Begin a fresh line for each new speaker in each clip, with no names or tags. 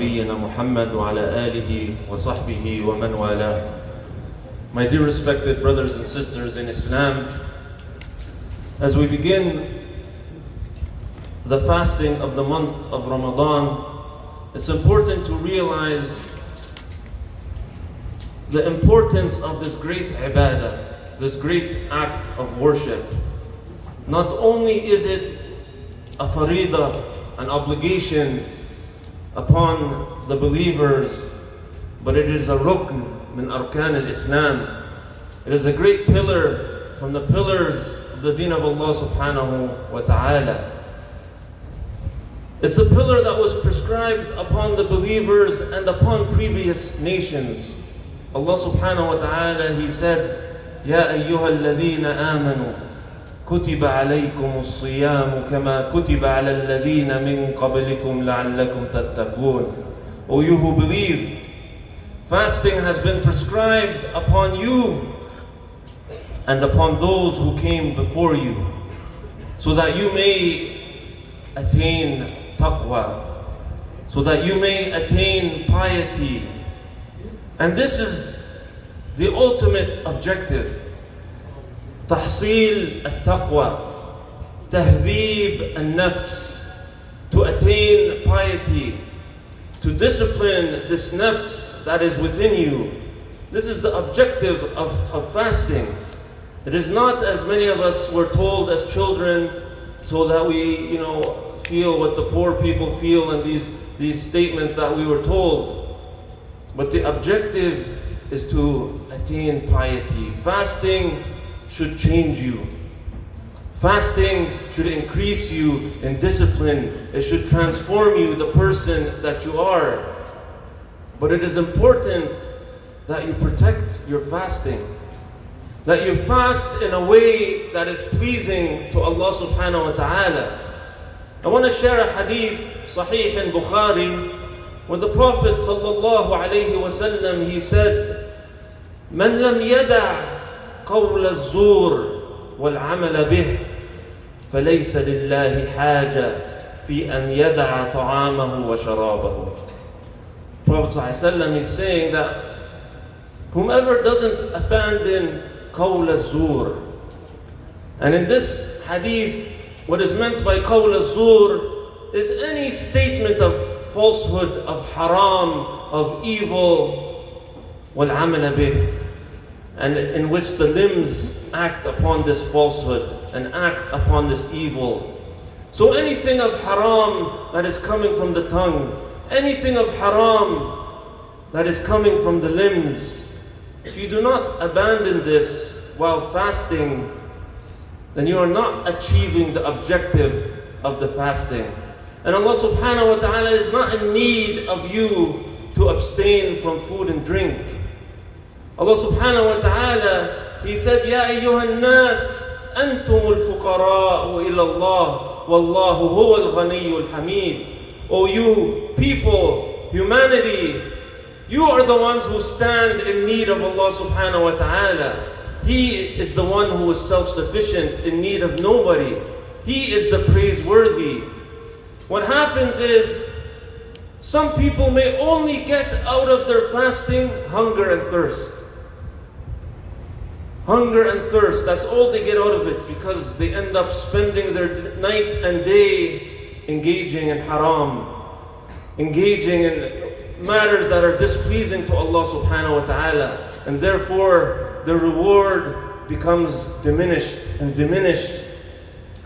نبينا محمد وعلى آله وصحبه ومن والاه. My dear respected brothers and sisters in Islam, as we begin the fasting of the month of Ramadan, it's important to realize the importance of this great ibadah, this great act of worship. Not only is it a farida, an obligation upon the believers, but it is a rukn min arkan al-Islam. It is a great pillar from the pillars of the deen of Allah subhanahu wa ta'ala. It's a pillar that was prescribed upon the believers and upon previous nations. Allah subhanahu wa ta'ala, He said, Ya ayyuha alladhina amanu, kutiba alaykum as-siyam kama kutiba ala alladhina min qablikum la'allakum tattaqun. O you who believe, fasting has been prescribed upon you and upon those who came before you, so that you may attain taqwa, so that you may attain piety. And this is the ultimate objective. Tahsil al-taqwa, tahdhib al-nafs, to attain piety, to discipline this nafs that is within you. This is the objective of fasting. It is not, as many of us were told as children, so that we, feel what the poor people feel and these statements that we were told. But the objective is to attain piety. Fasting should change you. Fasting should increase you in discipline. It should transform you, the person that you are. But it is important that you protect your fasting, that you fast in a way that is pleasing to Allah subhanahu wa ta'ala. I want to share a hadith, Sahih in Bukhari, when the Prophet sallallahu alayhi wa sallam, he said, "Man lam yada' qawl az-zur wal 'amal bih, falaysa lillahi haja fi an yada'a ta'amahu wa sharabahu." Prophet sallallahu alayhi wa sallam is saying that whomever doesn't abandon qawl az-zur, and in this hadith, what is meant by qawl az-zur is any statement of falsehood, of haram, of evil, wal 'amal bih, and in which the limbs act upon this falsehood and act upon this evil. So anything of haram that is coming from the tongue, anything of haram that is coming from the limbs, if you do not abandon this while fasting, then you are not achieving the objective of the fasting. And Allah subhanahu wa ta'ala is not in need of you to abstain from food and drink. Allah subhanahu wa ta'ala, He said, Ya ayyuhan nas, antumul fuqara'u ila Allah, wallahu huwal ghaniyyul hamid. O you people, humanity, you are the ones who stand in need of Allah subhanahu wa ta'ala. He is the one who is self-sufficient, in need of nobody. He is the praiseworthy. What happens is, some people may only get out of their fasting hunger and thirst. Hunger and thirst, that's all they get out of it, because they end up spending their night and day engaging in haram, engaging in matters that are displeasing to Allah subhanahu wa ta'ala, and therefore the reward becomes diminished and diminished,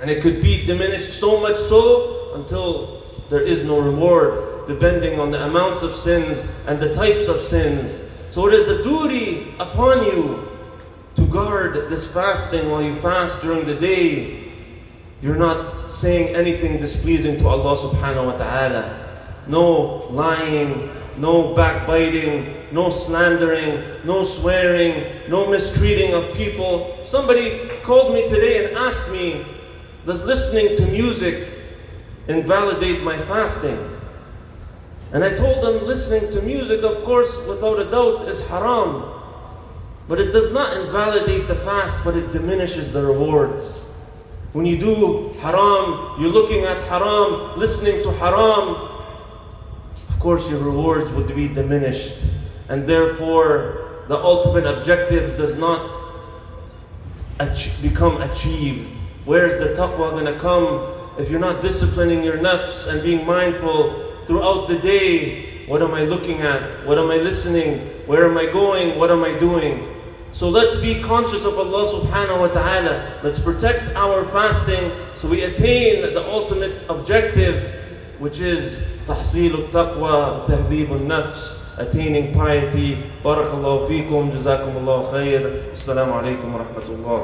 and it could be diminished so much so until there is no reward, depending on the amounts of sins and the types of sins. So it is a duty upon you to guard this fasting while you fast during the day. You're not saying anything displeasing to Allah subhanahu wa ta'ala. No lying, no backbiting, no slandering, no swearing, no mistreating of people. Somebody called me today and asked me, does listening to music invalidate my fasting? And I told them, listening to music, of course, without a doubt, is haram. But it does not invalidate the fast, but it diminishes the rewards. When you do haram, you're looking at haram, listening to haram, of course your rewards would be diminished. And therefore, the ultimate objective does not become achieved. Where is the taqwa going to come if you're not disciplining your nafs and being mindful throughout the day? What am I looking at? What am I listening? Where am I going? What am I doing? So let's be conscious of Allah subhanahu wa ta'ala. Let's protect our fasting so we attain the ultimate objective, which is tahsil al-taqwa, tahdhib al-nafs, attaining piety. Barakallahu feekum, jazakumullahu khair. Assalamu alaikum wa rahmatullah.